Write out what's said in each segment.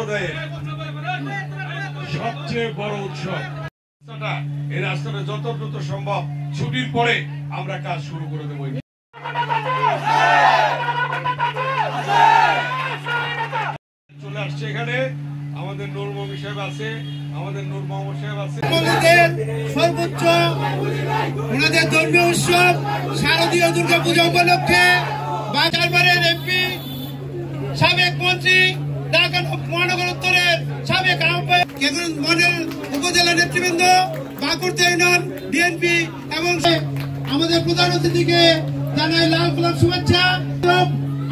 সম্প্রদায়ের সবচেয়ে বড় উৎসব। এই রাস্তাটা যত দ্রুত সম্ভব ছুটির পরে আমরা কাজ শুরু করে দেবো। চলে আসছে এখানে আমাদের নূর মোহাম্মদ সাহেব আছে, আমাদের নূর মোহাম্মদ সাহেব আছে। সর্বোচ্চ ওনাদের ধর্মীয় উৎসব শারদীয় দুর্গা পূজা উপলক্ষে বাজারবাড়ির এমপি, সাবেক মন্ত্রী, ঢাকা মহানগর উত্তরের সাবেক আহ্বায়ক, মডেল উপজেলা নেতৃবৃন্দ, বাঁকুড়া ইউনিয়ন বিএনপি এবং আমাদের প্রধান অতিথিকে জানাই লাল গোলাপ শুভেচ্ছা।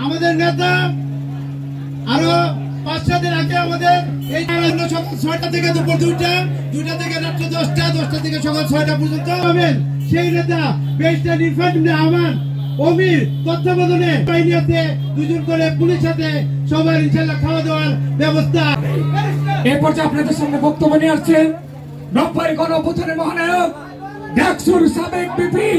আমাদের নেতা আরো 5 দিন আগে আমাদের এই সকাল 6টা থেকে দুপুর 2টা থেকে রাত্র 10টা থেকে সকাল 6টা পর্যন্ত হবেন। সেই নেতা বেস্টার ইরফান আহমান অমির তত্ত্বাবধানে বাহিনীতে 2 জন করে পুলিশ সাথে সবার ইনশাআল্লাহ খাওয়া দাওয়ার ব্যবস্থা। এই পর্যায়ে আপনাদের সামনে বক্তব্য নিয়ে আসছেন 90 গণ অভ্যুত্থানের মহানায়ক ডাকসুর সাবেক বিপি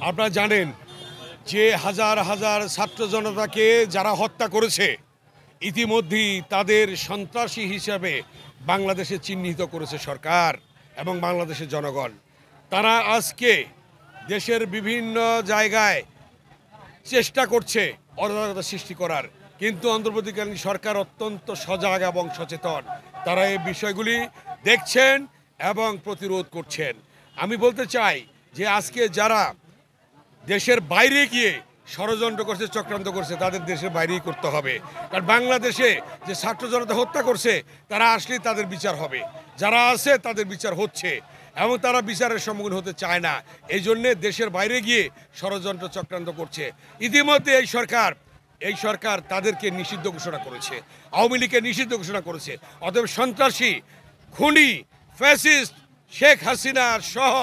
আপনারা জানেন যে হাজার হাজার ছাত্র জনতাকে যারা হত্যা করেছে ইতিমধ্যেই তাদের সন্ত্রাসী হিসাবে বাংলাদেশে চিহ্নিত করেছে সরকার এবং বাংলাদেশের জনগণ। তারা আজকে দেশের বিভিন্ন জায়গায় চেষ্টা করছে অরাজকতা সৃষ্টি করার, কিন্তু অন্তর্বর্তীকালীন সরকার অত্যন্ত সজাগ এবং সচেতন। তারা এই বিষয়গুলি দেখছেন এবং প্রতিরোধ করছেন। আমি বলতে চাই যে আজকে যারা দেশের বাইরে গিয়ে ষড়যন্ত্র করছে, চক্রান্ত করছে, তাদের দেশের বাইরেই করতে হবে। কারণ বাংলাদেশে যে ছাত্র জনতা হত্যা করছে তারা আসলেই তাদের বিচার হবে, যারা আছে তাদের বিচার হচ্ছে এবং তারা বিচারের সম্মুখীন হতে চায় না। এই জন্যে দেশের বাইরে গিয়ে ষড়যন্ত্র চক্রান্ত করছে। ইতিমধ্যে এই সরকার তাদেরকে নিষিদ্ধ ঘোষণা করেছে, আওয়ামী লীগকে নিষিদ্ধ ঘোষণা করেছে। অতএব সন্ত্রাসী, খুনি, ফ্যাসিস্ট শেখ হাসিনা সহ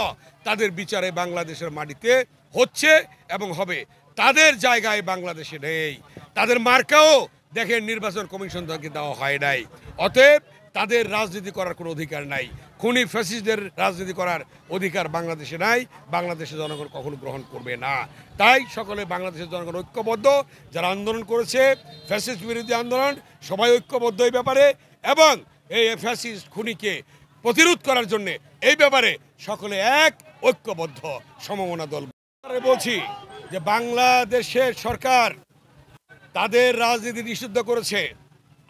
তাদের বিচারে বাংলাদেশের মাটিতে হচ্ছে এবং হবে। তাদের জায়গায় বাংলাদেশে নেই, তাদের মার্কাও দেখেন নির্বাচন কমিশন থেকে দেওয়া হয় নাই। অতএব তাদের রাজনীতি করার কোনো অধিকার নাই, খুনি ফ্যাসিস্টদের রাজনীতি করার অধিকার বাংলাদেশে নাই, বাংলাদেশের জনগণ কখনো গ্রহণ করবে না। তাই সকলে বাংলাদেশের জনগণ ঐক্যবদ্ধ, যারা আন্দোলন করেছে ফ্যাসিস্ট বিরোধী আন্দোলন, সবাই ঐক্যবদ্ধ এই ব্যাপারে এবং এই ফ্যাসিস্ট খুনিকে প্রতিরোধ করার জন্য এই ব্যাপারে সকলে এক ঐক্যবদ্ধ সমমনা দল। বলছি যে বাংলাদেশের সরকার তাদের রাজনীতি নিষিদ্ধ করেছে,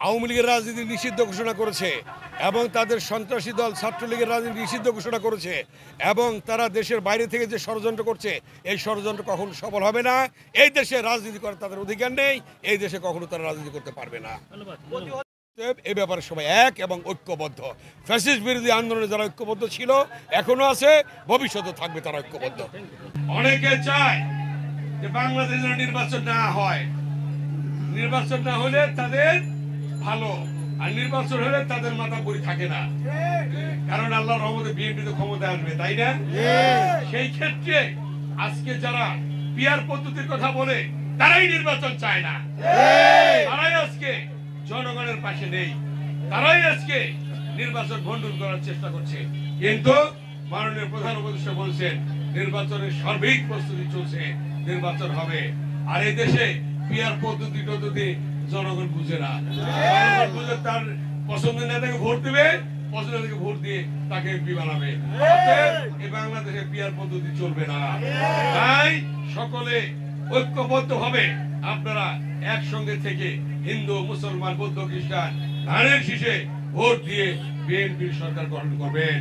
আওয়ামী লীগের রাজনীতি নিষিদ্ধ ঘোষণা করেছে এবং তাদের সন্ত্রাসী দল ছাত্রলীগের রাজনীতি নিষিদ্ধ ঘোষণা করেছে এবং তারা দেশের বাইরে থেকে যে ষড়যন্ত্র করছে এই ষড়যন্ত্র কখনো সফল হবে না। এই দেশে রাজনীতি করার তাদের অধিকার নেই, এই দেশে কখনো তারা রাজনীতি করতে পারবে না। এই ব্যাপারে সবাই এক এবং ঐক্যবদ্ধ। ফ্যাসিস্ট বিরোধী আন্দোলনে যারা ঐক্যবদ্ধ ছিল, এখনো আছে, ভবিষ্যতে থাকবে তারা ঐক্যবদ্ধ। অনেকে চায় যে বাংলাদেশে নির্বাচন না হয়, নির্বাচন না হলে তাদের ভালো, আর নির্বাচন হলে তাদের মাথা পরি থাকে না, কারণ আল্লাহর রহমতে বিএনপি তো ক্ষমতায় আসবে, তাই না? সেই ক্ষেত্রে আজকে যারা পিয়ার পদ্ধতির কথা বলে তারাই নির্বাচন চায় না, তারাই আজকে জনগণের পাশে নেই, তারাই আজকে নির্বাচন ভণ্ডুল করার চেষ্টা করছে। কিন্তু মাননীয় প্রধান উপদেষ্টা বলছেন নির্বাচনের সার্বিক প্রস্তুতি চলছে, নির্বাচন হবে। আর এই দেশে পিয়ার পদ্ধতিটা যদি জনগণ বুঝে না, জনগণ বুঝে তার পছন্দের নেতাকে ভোট দিবে, পছন্দের নেতাকে ভোট দিয়ে তাকে এমপি বানাবে। এই বাংলাদেশে পিয়ার পদ্ধতি চলবে না। তাই সকলে ঐক্যবদ্ধ হবে, আপনারা একসঙ্গে থেকে হিন্দু, মুসলমান, বৌদ্ধ, খ্রিস্টান ধানের শীষে ভোট দিয়ে বিএনপির সরকার গঠন করবেন।